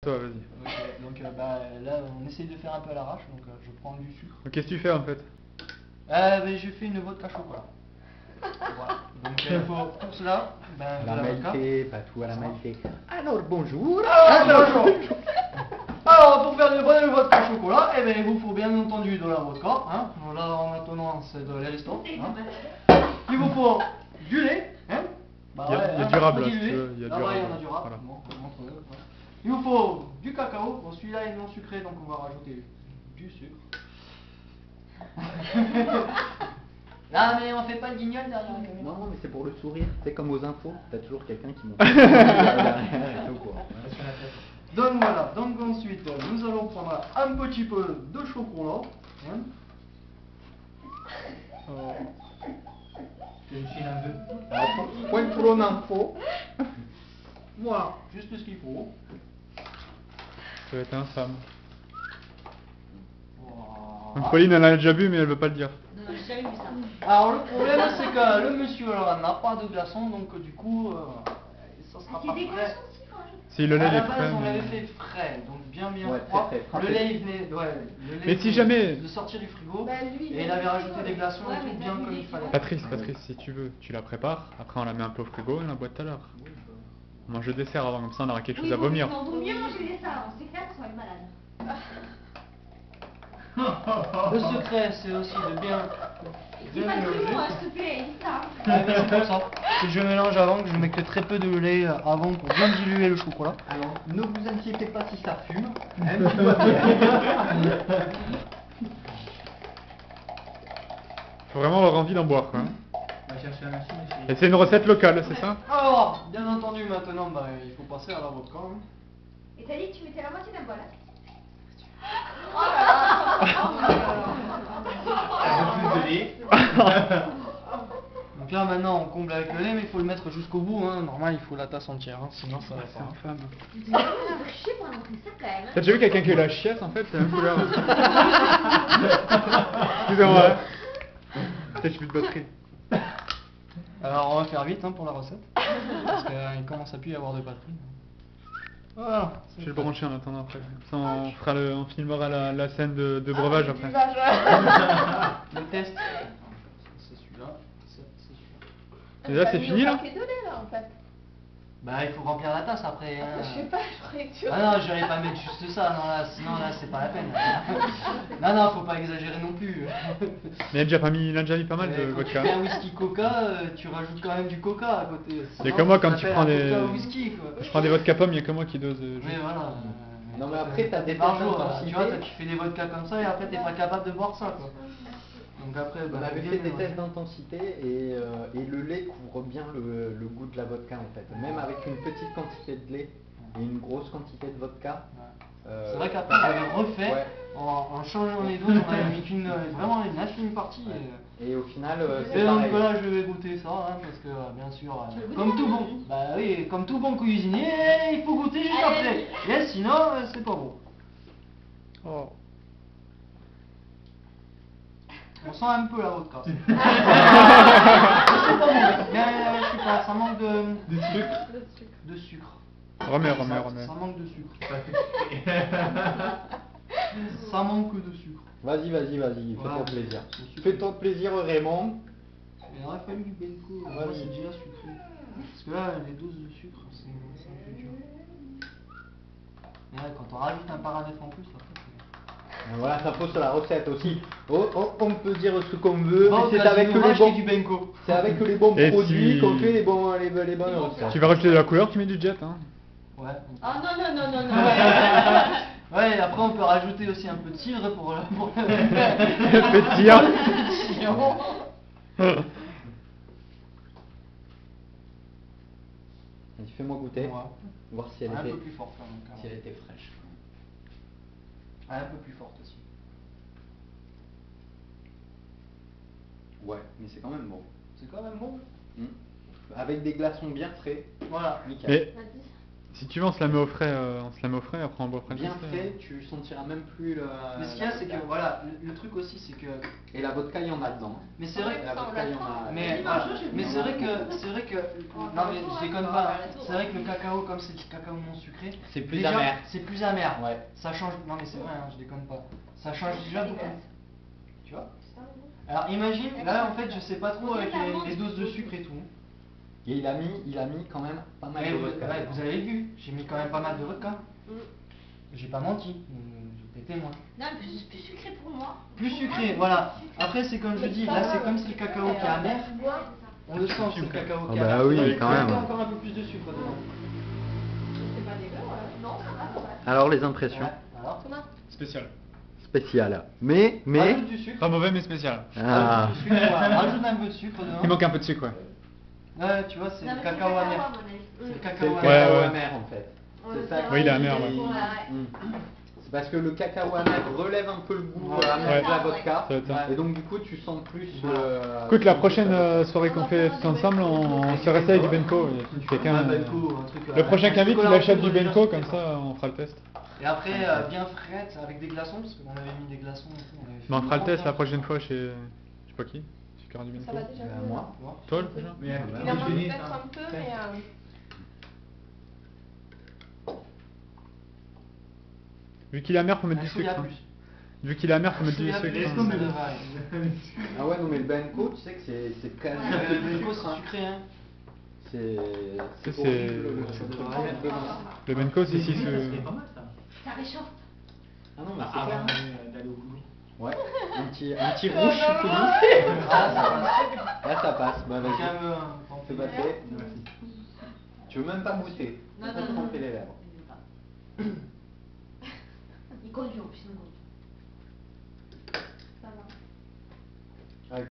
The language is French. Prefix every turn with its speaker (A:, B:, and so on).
A: Toi, vas-y.
B: Ok, donc là on essaye de faire un peu à l'arrache, donc je prends du sucre.
A: Qu'est-ce que tu fais en fait?
B: Je fais une vodka chocolat. Voilà. Donc il faut pour cela
C: À
B: de
C: la
B: la vodka.
C: Maltais, pas tout à la Maltais. Alors bonjour.
B: Alors pour faire une bonne vodka chocolat, il vous faut bien entendu de la vodka. Hein. Là maintenant c'est de l'ariston. Hein. Il vous faut du lait. Hein.
A: Il y a du rab, là, si tu veux, il y a du
B: Là-bas il y
A: rab,
B: en a du rab.
A: voilà.
B: Bon, montre-le. Il vous faut du cacao. Bon, celui-là est non sucré, donc on va rajouter du sucre. Non mais on fait pas le guignol derrière la caméra.
C: Non, mais c'est pour le sourire. C'est comme aux infos. T'as toujours quelqu'un qui monte derrière et tout quoi.
B: Donc voilà, donc ensuite nous allons prendre un petit peu de chocolat. Hein. Je file un peu.
C: Point pour l'info.
B: Voilà, juste ce qu'il faut.
A: Ça va être infâme. Donc
B: Voilà.
A: Pauline elle a déjà bu mais elle veut pas le dire.
D: Non, j'ai jamais vu ça.
B: Alors le problème c'est que le monsieur n'a pas de glaçons, donc du coup ça sera
D: Il y
B: pas
D: a des
B: frais.
D: glaçons aussi quand même.
A: Si le lait
B: À
A: il
B: la
A: est
B: base
A: frais.
B: on l'avait
A: Mais...
B: fait frais, donc bien
C: Ouais,
B: froid.
C: très frais,
B: Le
C: frappé.
B: lait il venait, le lait
A: Mais si
B: venait
A: jamais-
B: de sortir du frigo
D: Bah, lui,
B: et il avait rajouté des glaçons
D: ouais,
B: et tout
D: mais
B: bien
D: lui,
B: comme
D: il
B: il fallait.
A: Patrice, si tu veux, tu la prépares. Après on la met un peu au frigo et on la boit tout à l'heure. On mange le dessert avant, comme ça on aura quelque chose à vomir.
D: On vaut mieux manger des ça, c'est clair qu'on soit malade.
B: Le secret c'est aussi de bien
D: Dis pas de
B: mélanger.
D: tout, s'il te plaît, dis ça.
B: Ouais, mais c'est pour ça que je mélange avant, que je mets que très peu de lait avant pour bien diluer le chocolat.
C: Alors, ne vous inquiétez pas si ça fume. Hein, tout va bien.
A: Faut vraiment avoir envie d'en boire quoi. Hein.
B: On va chercher la machine
A: Et c'est une recette locale, c'est ça?
B: Alors, bien entendu maintenant, il faut passer à la vodka. Hein.
D: Et t'as dit que tu mettais la moitié d'un bol, hein. Oh là là.
B: Donc là maintenant on comble avec le lait, mais il faut le mettre jusqu'au bout. Hein. Normal, il faut la tasse entière, hein, sinon ça va
A: C'est
B: pas.
A: infâme.
D: Tu dois tricher pour montrer ça quand même, hein.
A: T'as déjà vu quelqu'un qui a eu la chiasse en fait? C'est la même couleur. Excusez-moi. Peut-être plus de batterie.
B: Alors on va faire vite hein, pour la recette, parce qu'il commence à plus y avoir de batterie. Voilà.
A: Je vais le brancher en attendant après. Comme ça on filmera la scène de breuvage après.
B: Le test. C'est celui-là. C'est celui-là.
A: Et là c'est fini là?
D: paquet de lait là en fait.
B: Bah il faut remplir la tasse après. Hein.
D: Je sais pas, je croyais que tu...
B: Ah non, j'aurais pas mettre juste ça, non là, sinon là c'est pas la peine. Non, faut pas exagérer non plus.
A: Mais il a déjà mis pas mal de
B: Quand tu
A: vodka.
B: fais un whisky coca, tu rajoutes quand même du coca à côté.
A: Il y a que moi quand tu prends des...
B: Coca au whisky quoi.
A: Je prends des vodka pommes, il y a que moi qui dose.
B: Oui voilà.
C: Non, mais après, t'as des
B: par
C: tests
B: jour,
C: d'intensité.
B: tu vois, tu fais des vodkas comme ça et après t'es pas capable de boire ça quoi. Donc après,
C: On avait fait des tests d'intensité et le lait couvre bien le goût de la vodka en fait. Même avec une petite quantité de lait et une grosse quantité de vodka.
B: C'est vrai qu'après j'avais refait,
C: Ouais.
B: en changeant les doses, on avait mis vraiment une infime partie.
C: Et au final,
B: Et
C: c'est
B: donc
C: pareil.
B: là je vais goûter ça, hein, parce que bien sûr,
D: Tu veux goûter
B: comme tout
D: là,
B: bon,
D: oui.
B: bah oui, comme tout bon cuisinier, il faut goûter juste
D: Allez.
B: après. Et sinon, c'est pas bon.
A: Oh.
B: On sent un peu la vodka. C'est pas mauvais, mais je sais pas, ça manque de sucre. De sucre.
A: Remets.
B: Ça manque de sucre. Ça manque de sucre.
C: Vas-y, fais-toi
B: Ouais.
C: plaisir.
B: C'est super.
C: Fais-toi plaisir Raymond.
B: Il aurait fallu du benko, moi
C: Vas-y.
B: c'est déjà sucré. Parce que là, les doses de sucre, c'est un peu dur. Mais ouais, quand on rajoute un paramètre en plus, après
C: Voilà, ça pose sur la recette aussi. On peut dire ce qu'on veut,
B: Bon,
C: mais c'est avec les
B: acheter
C: bons,
B: du benko.
C: c'est avec les bons
A: Et
C: produits
A: si-
C: qu'on fait les bonnes recettes.
A: Tu vas rajouter de la couleur, tu mets du jet hein.
B: Ouais.
D: Oh non.
B: Ouais, et après on peut rajouter aussi un peu de cidre pour
A: Pétillant.
C: Vas-y, fais-moi goûter,
B: Ouais.
C: voir si elle
B: Un
C: était,
B: peu plus forte quand même.
C: si elle était fraîche.
B: Un peu plus forte aussi.
C: Ouais, mais c'est quand même bon.
B: C'est quand même bon.
C: Avec des glaçons bien frais,
B: Voilà.
C: nickel.
A: Mais Si tu veux, on se la met au frais, après on boit après le
C: Bien
A: dessert.
C: fait, tu sentiras même plus le.
B: Mais ce qu'il y a, c'est que voilà, le truc aussi, c'est que.
C: Et la vodka, il y en a dedans.
B: Mais c'est vrai.
C: La vodka, il y en a.
B: Mais voilà. Mais c'est vrai que non mais je déconne pas. C'est vrai que le cacao, comme c'est du cacao non sucré,
C: C'est plus
B: déjà,
C: amer.
B: C'est plus amer.
C: Ouais.
B: Ça change. Non mais c'est vrai, hein, je déconne pas. Ça change déjà beaucoup. Tu vois. Alors imagine, là en fait, je sais pas trop avec les doses de sucre et tout.
C: Et il a mis quand même pas mal
B: Ouais,
C: de vodka.
B: ouais, vous avez vu, j'ai mis quand même pas mal de vodka. J'ai pas menti, j'étais témoin.
D: Non, plus sucré pour moi.
B: Plus sucré, voilà. Après, c'est comme je dis, là c'est comme si le cacao qui est amer. On le sent, c'est le cacao qui est
C: Ah bah
B: amer.
C: oui,
B: Avec
C: quand même.
B: encore un peu plus de sucre dedans.
D: C'est pas dégueu, non, ça va, ouais.
C: Alors les impressions
B: Ouais, alors.
D: Thomas,
A: Spécial.
C: spéciales. Mais.
B: Rajoute du sucre.
A: Pas mauvais, mais spécial.
C: Ah.
B: Rajoute du sucre, voilà. Rajoute un peu de sucre dedans.
A: Il manque un peu de sucre, ouais.
B: Ouais, tu vois, c'est
D: non,
B: le
D: mais
B: cacao amer.
D: à mon avis.
B: C'est le
C: C'est
B: cacao
C: le
B: amer.
C: cacao
A: ouais.
C: amer en fait. C'est ça.
A: Oui, il est amer, ouais.
C: C'est parce que le cacao amer relève un peu le goût amer
A: Ouais.
C: de la vodka.
A: Ça va être ça.
C: Et donc du coup tu sens plus.
A: Écoute, la prochaine soirée qu'on fait tous ensemble, on se reste avec du Benko. Et quelqu'un,
B: Un Benko, un truc,
A: le prochain
B: un
A: qui invite, il
B: chocolat
A: achète
B: en
A: du
B: poudre,
A: Benko,
B: déjà,
A: comme
B: c'est
A: ça on fera le test.
B: Et après, bien frette avec des glaçons, parce qu'on avait mis des glaçons et tout.
A: Mais on fera le test la prochaine fois chez. Je sais pas qui. Chez Cœur du
D: Ça
A: Benko.
D: va déjà.
C: Moi.
A: Toi le prochain
E: Mais
D: Il en manque peut-être un peu, mais.
A: Vu qu'il est amer, faut mettre
B: Un
A: du
B: chouïa
A: sucre. hein.
B: plus.
A: Vu qu'il est amer, faut mettre du
B: Un chouïa
A: sucre.
B: plus,
A: hein.
B: ça devrait.
C: Ah ouais non mais le Benko tu sais que c'est quasiment
B: Ouais,
C: que
B: le
C: du
B: Benko,
C: sucre,
B: c'est
C: hein.
B: sucré, hein.
C: C'est
A: C'est-
C: horrible le
B: ça
C: sucre
B: devrait
C: qu'il y a
B: être.
C: dedans.
A: Le Benko, c'est 6.
E: C'est pas mal ça.
D: Ça réchauffe.
C: Ah non mais c'est
E: Avant
C: clair.
E: d'aller au boulot.
C: Ouais. Un petit rouge choukouni.
B: Ah, ça passe.
C: Là ça passe. Bah
B: Quand
C: vas-y.
B: même,
C: C'est passé. Tu veux même pas goûter.
D: Non,
C: Pas
D: non,
C: te
D: non.
C: tremper les lèvres.
D: Il conduit en plus, il conduit.